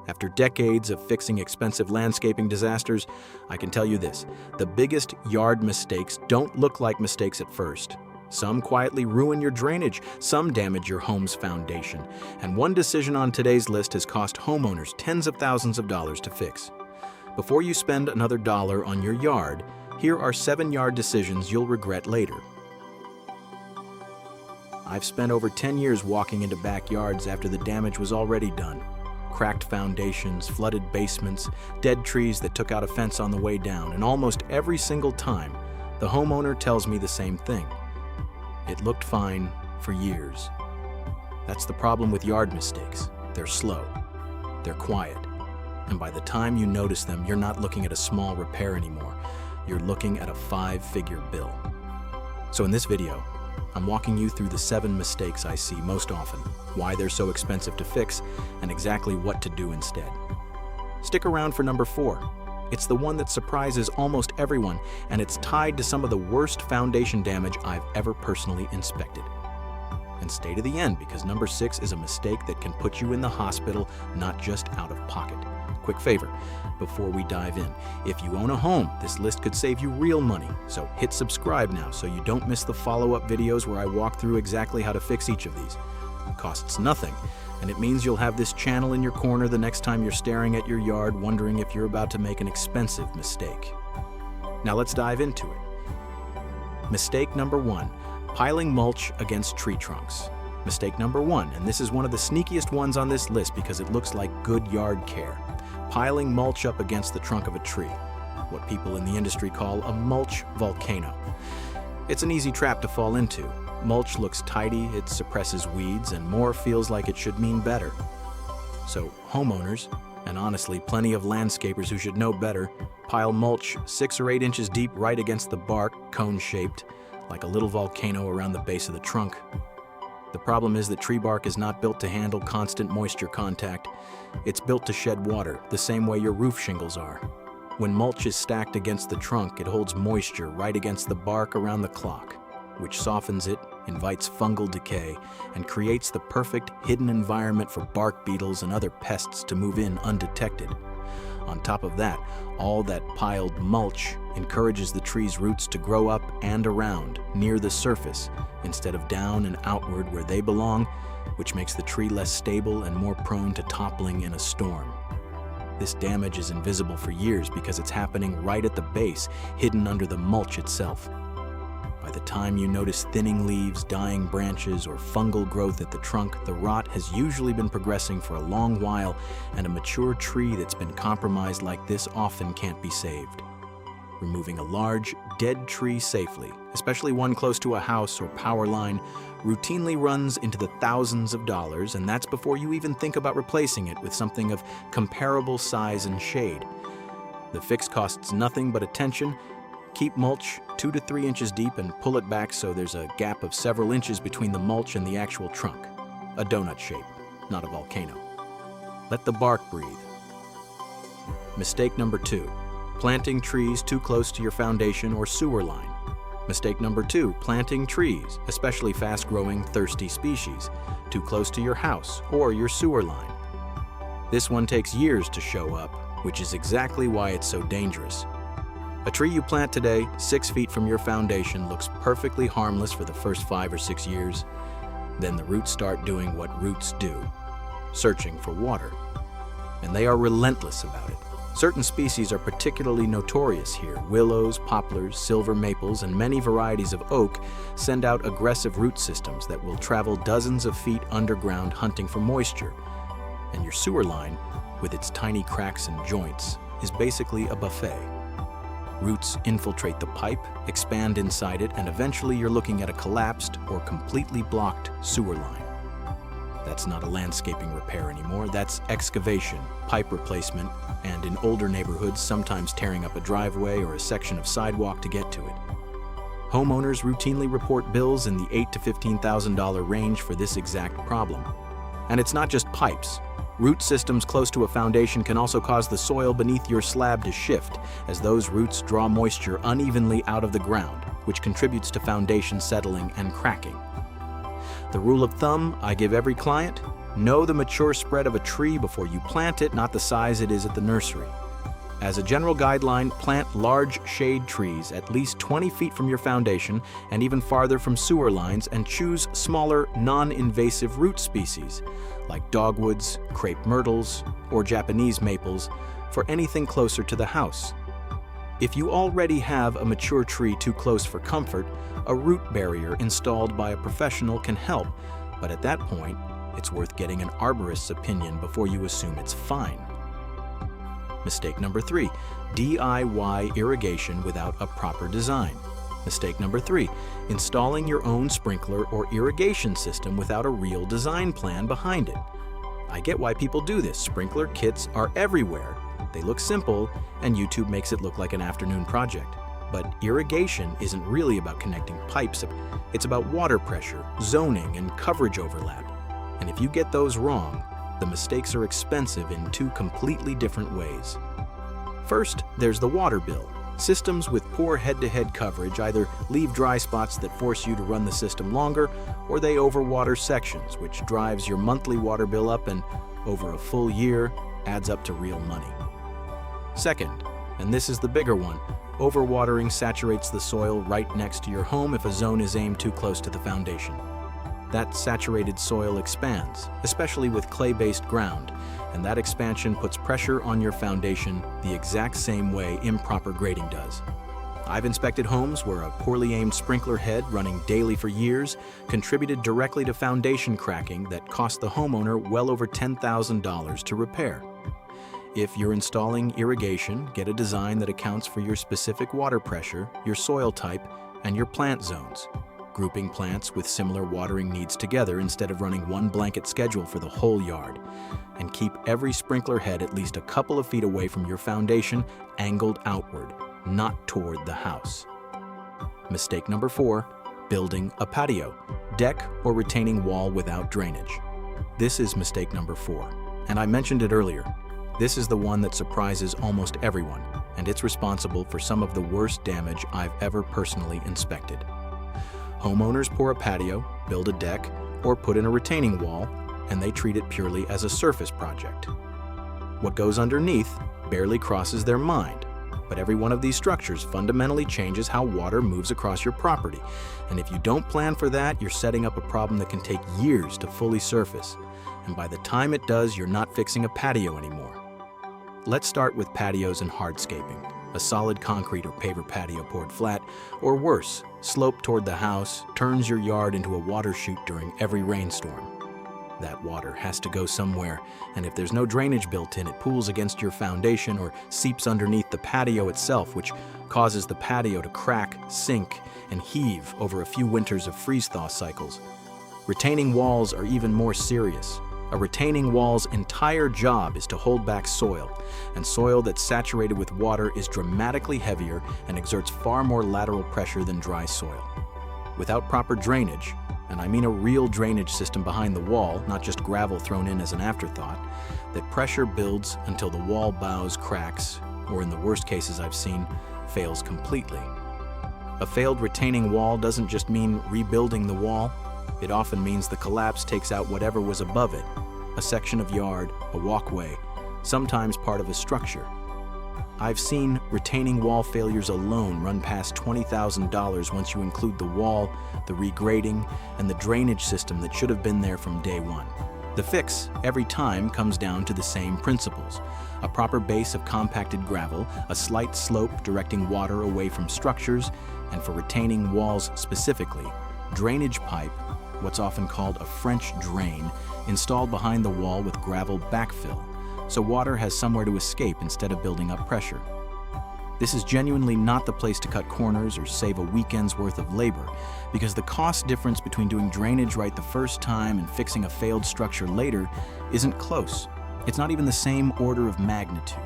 After decades of fixing expensive landscaping disasters, I can tell you this: the biggest yard mistakes don't look like mistakes at first. Some quietly ruin your drainage, some damage your home's foundation, and one decision on today's list has cost homeowners tens of thousands of dollars to fix. Before you spend another dollar on your yard, here are 7 yard decisions you'll regret later. I've spent over 10 years walking into backyards after the damage was already done. Cracked foundations, flooded basements, dead trees that took out a fence on the way down, and almost every single time, the homeowner tells me the same thing. It looked fine for years. That's the problem with yard mistakes. They're slow, they're quiet, and by the time you notice them, you're not looking at a small repair anymore. You're looking at a 5-figure bill. So in this video, I'm walking you through the 7 mistakes I see most often, why they're so expensive to fix, and exactly what to do instead. Stick around for number 4. It's the one that surprises almost everyone, and it's tied to some of the worst foundation damage I've ever personally inspected. And stay to the end, because number 6 is a mistake that can put you in the hospital, not just out of pocket. Quick favor, before we dive in, if you own a home, this list could save you real money, so hit subscribe now so you don't miss the follow-up videos where I walk through exactly how to fix each of these. It costs nothing, and it means you'll have this channel in your corner the next time you're staring at your yard wondering if you're about to make an expensive mistake. Now let's dive into it. Mistake number 1, piling mulch against tree trunks. Mistake number 1, and this is one of the sneakiest ones on this list because it looks like good yard care. Piling mulch up against the trunk of a tree, what people in the industry call a mulch volcano. It's an easy trap to fall into. Mulch looks tidy, it suppresses weeds, and more feels like it should mean better. So homeowners, and honestly plenty of landscapers who should know better, pile mulch 6 or 8 inches deep right against the bark, cone-shaped, like a little volcano around the base of the trunk. The problem is that tree bark is not built to handle constant moisture contact. It's built to shed water, the same way your roof shingles are. When mulch is stacked against the trunk, it holds moisture right against the bark around the clock, which softens it, invites fungal decay, and creates the perfect hidden environment for bark beetles and other pests to move in undetected. On top of that, all that piled mulch encourages the tree's roots to grow up and around, near the surface, instead of down and outward where they belong, which makes the tree less stable and more prone to toppling in a storm. This damage is invisible for years because it's happening right at the base, hidden under the mulch itself. By the time you notice thinning leaves, dying branches, or fungal growth at the trunk, the rot has usually been progressing for a long while, and a mature tree that's been compromised like this often can't be saved. Removing a large, dead tree safely, especially one close to a house or power line, routinely runs into the thousands of dollars, and that's before you even think about replacing it with something of comparable size and shade. The fix costs nothing but attention. Keep mulch 2 to 3 inches deep and pull it back so there's a gap of several inches between the mulch and the actual trunk. A donut shape, not a volcano. Let the bark breathe. Mistake number 2, planting trees too close to your foundation or sewer line. Mistake number 2, planting trees, especially fast-growing, thirsty species, too close to your house or your sewer line. This one takes years to show up, which is exactly why it's so dangerous. A tree you plant today, 6 feet from your foundation, looks perfectly harmless for the first 5 or 6 years. Then the roots start doing what roots do, searching for water. And they are relentless about it. Certain species are particularly notorious here. Willows, poplars, silver maples, and many varieties of oak send out aggressive root systems that will travel dozens of feet underground hunting for moisture. And your sewer line, with its tiny cracks and joints, is basically a buffet. Roots infiltrate the pipe, expand inside it, and eventually you're looking at a collapsed or completely blocked sewer line. That's not a landscaping repair anymore, that's excavation, pipe replacement, and in older neighborhoods, sometimes tearing up a driveway or a section of sidewalk to get to it. Homeowners routinely report bills in the $8,000 to $15,000 range for this exact problem. And it's not just pipes. Root systems close to a foundation can also cause the soil beneath your slab to shift, as those roots draw moisture unevenly out of the ground, which contributes to foundation settling and cracking. The rule of thumb I give every client: Know the mature spread of a tree before you plant it, not the size it is at the nursery. As a general guideline, plant large shade trees at least 20 feet from your foundation and even farther from sewer lines, and choose smaller, non-invasive root species like dogwoods, crepe myrtles, or Japanese maples for anything closer to the house. If you already have a mature tree too close for comfort, a root barrier installed by a professional can help, but at that point, it's worth getting an arborist's opinion before you assume it's fine. Mistake number 3, DIY irrigation without a proper design. Mistake number 3, installing your own sprinkler or irrigation system without a real design plan behind it. I get why people do this. Sprinkler kits are everywhere. They look simple, and YouTube makes it look like an afternoon project. But irrigation isn't really about connecting pipes. It's about water pressure, zoning, and coverage overlap. And if you get those wrong, the mistakes are expensive in 2 completely different ways. First, there's the water bill. Systems with poor head-to-head coverage either leave dry spots that force you to run the system longer, or they overwater sections, which drives your monthly water bill up and, over a full year, adds up to real money. Second, and this is the bigger one, overwatering saturates the soil right next to your home if a zone is aimed too close to the foundation. That saturated soil expands, especially with clay-based ground, and that expansion puts pressure on your foundation the exact same way improper grading does. I've inspected homes where a poorly aimed sprinkler head running daily for years contributed directly to foundation cracking that cost the homeowner well over $10,000 to repair. If you're installing irrigation, get a design that accounts for your specific water pressure, your soil type, and your plant zones. Grouping plants with similar watering needs together instead of running one blanket schedule for the whole yard. And keep every sprinkler head at least a couple of feet away from your foundation, angled outward, not toward the house. Mistake number 4, building a patio, deck, or retaining wall without drainage. This is mistake number 4, and I mentioned it earlier. This is the one that surprises almost everyone, and it's responsible for some of the worst damage I've ever personally inspected. Homeowners pour a patio, build a deck, or put in a retaining wall, and they treat it purely as a surface project. What goes underneath barely crosses their mind, but every one of these structures fundamentally changes how water moves across your property, and if you don't plan for that, you're setting up a problem that can take years to fully surface, and by the time it does, you're not fixing a patio anymore. Let's start with patios and hardscaping. A solid concrete or paver patio poured flat, or worse, sloped toward the house, turns your yard into a water chute during every rainstorm. That water has to go somewhere, and if there's no drainage built in, it pools against your foundation or seeps underneath the patio itself, which causes the patio to crack, sink, and heave over a few winters of freeze-thaw cycles. Retaining walls are even more serious. A retaining wall's entire job is to hold back soil, and soil that's saturated with water is dramatically heavier and exerts far more lateral pressure than dry soil. Without proper drainage, and I mean a real drainage system behind the wall, not just gravel thrown in as an afterthought, that pressure builds until the wall bows cracks, or in the worst cases I've seen, fails completely. A failed retaining wall doesn't just mean rebuilding the wall. It often means the collapse takes out whatever was above it, a section of yard, a walkway, sometimes part of a structure. I've seen retaining wall failures alone run past $20,000 once you include the wall, the regrading, and the drainage system that should have been there from day one. The fix, every time, comes down to the same principles. A proper base of compacted gravel, a slight slope directing water away from structures, and for retaining walls specifically, drainage pipe, what's often called a French drain, installed behind the wall with gravel backfill, so water has somewhere to escape instead of building up pressure. This is genuinely not the place to cut corners or save a weekend's worth of labor, because the cost difference between doing drainage right the first time and fixing a failed structure later isn't close. It's not even the same order of magnitude.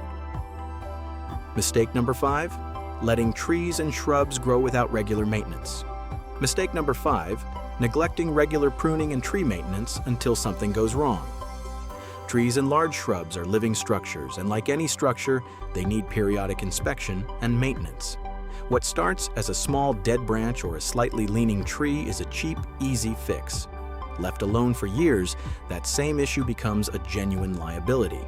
Mistake number 5, letting trees and shrubs grow without regular maintenance. Mistake number 5, neglecting regular pruning and tree maintenance until something goes wrong. Trees and large shrubs are living structures, and like any structure, they need periodic inspection and maintenance. What starts as a small dead branch or a slightly leaning tree is a cheap, easy fix. Left alone for years, that same issue becomes a genuine liability.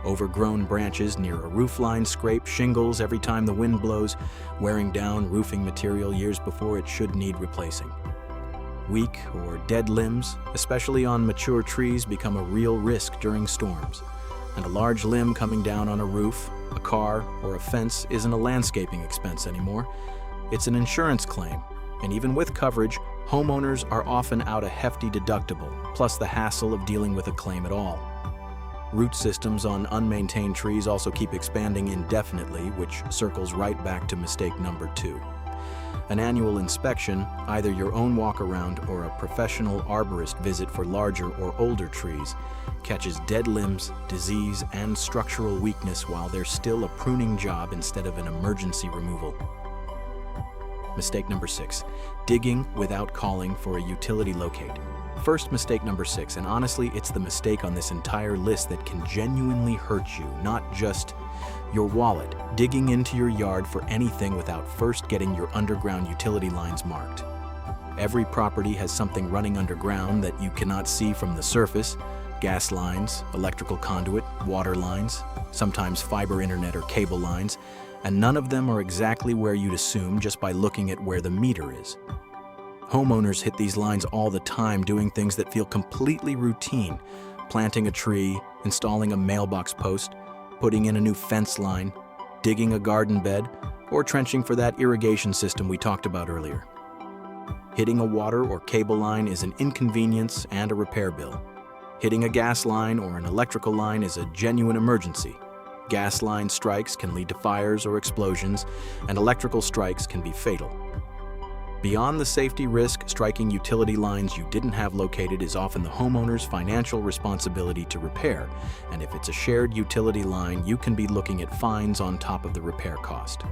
Overgrown branches near a roofline scrape shingles every time the wind blows, wearing down roofing material years before it should need replacing. Weak or dead limbs, especially on mature trees, become a real risk during storms. And a large limb coming down on a roof, a car, or a fence isn't a landscaping expense anymore. It's an insurance claim, and even with coverage, homeowners are often out a hefty deductible, plus the hassle of dealing with a claim at all. Root systems on unmaintained trees also keep expanding indefinitely, which circles right back to mistake number 2. An annual inspection, either your own walk-around or a professional arborist visit for larger or older trees, catches dead limbs, disease, and structural weakness while there's still a pruning job instead of an emergency removal. Mistake number 6, digging without calling for a utility locate. First, mistake number 6, and honestly, it's the mistake on this entire list that can genuinely hurt you, not just your wallet, digging into your yard for anything without first getting your underground utility lines marked. Every property has something running underground that you cannot see from the surface: gas lines, electrical conduit, water lines, sometimes fiber internet or cable lines, and none of them are exactly where you'd assume just by looking at where the meter is. Homeowners hit these lines all the time doing things that feel completely routine: planting a tree, installing a mailbox post, putting in a new fence line, digging a garden bed, or trenching for that irrigation system we talked about earlier. Hitting a water or cable line is an inconvenience and a repair bill. Hitting a gas line or an electrical line is a genuine emergency. Gas line strikes can lead to fires or explosions, and electrical strikes can be fatal. Beyond the safety risk, striking utility lines you didn't have located is often the homeowner's financial responsibility to repair, and if it's a shared utility line, you can be looking at fines on top of the repair cost.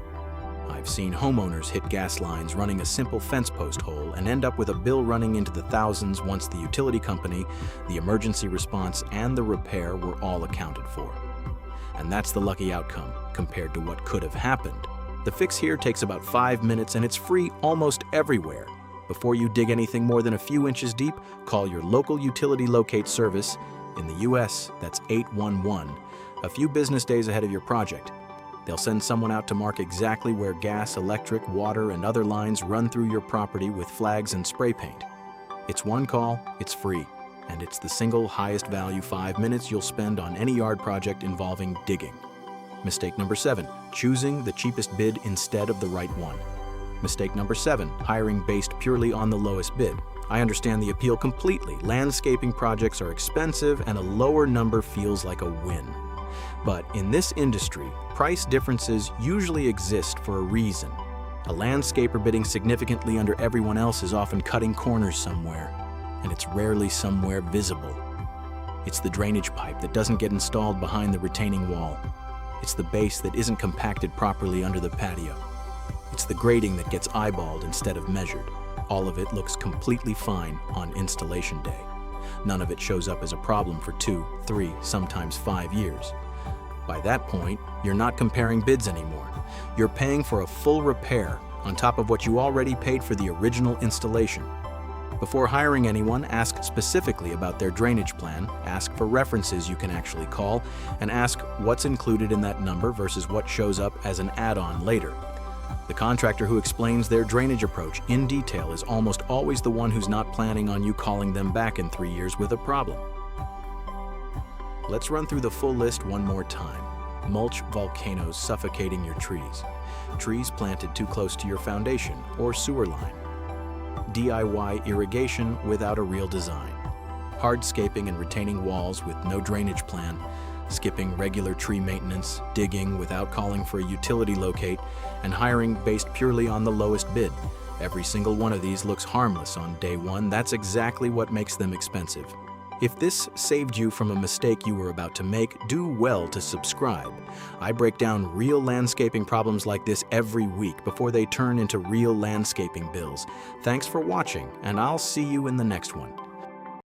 I've seen homeowners hit gas lines running a simple fence post hole and end up with a bill running into the thousands once the utility company, the emergency response, and the repair were all accounted for. And that's the lucky outcome compared to what could have happened. The fix here takes about 5 minutes and it's free almost everywhere. Before you dig anything more than a few inches deep, call your local utility locate service. In the US, that's 811, a few business days ahead of your project. They'll send someone out to mark exactly where gas, electric, water, and other lines run through your property with flags and spray paint. It's one call, it's free, and it's the single highest value 5 minutes you'll spend on any yard project involving digging. Mistake number 7, choosing the cheapest bid instead of the right one. Mistake number 7, hiring based purely on the lowest bid. I understand the appeal completely. Landscaping projects are expensive and a lower number feels like a win. But in this industry, price differences usually exist for a reason. A landscaper bidding significantly under everyone else is often cutting corners somewhere, and it's rarely somewhere visible. It's the drainage pipe that doesn't get installed behind the retaining wall. It's the base that isn't compacted properly under the patio. It's the grading that gets eyeballed instead of measured. All of it looks completely fine on installation day. None of it shows up as a problem for 2, 3, sometimes 5 years. By that point, you're not comparing bids anymore. You're paying for a full repair on top of what you already paid for the original installation. Before hiring anyone, ask specifically about their drainage plan, ask for references you can actually call, and ask what's included in that number versus what shows up as an add-on later. The contractor who explains their drainage approach in detail is almost always the one who's not planning on you calling them back in 3 years with a problem. Let's run through the full list one more time. Mulch volcanoes suffocating your trees. Trees planted too close to your foundation or sewer line. DIY irrigation without a real design. Hardscaping and retaining walls with no drainage plan. Skipping regular tree maintenance, digging without calling for a utility locate, and hiring based purely on the lowest bid. Every single one of these looks harmless on day one. That's exactly what makes them expensive. If this saved you from a mistake you were about to make, do well to subscribe. I break down real landscaping problems like this every week before they turn into real landscaping bills. Thanks for watching, and I'll see you in the next one.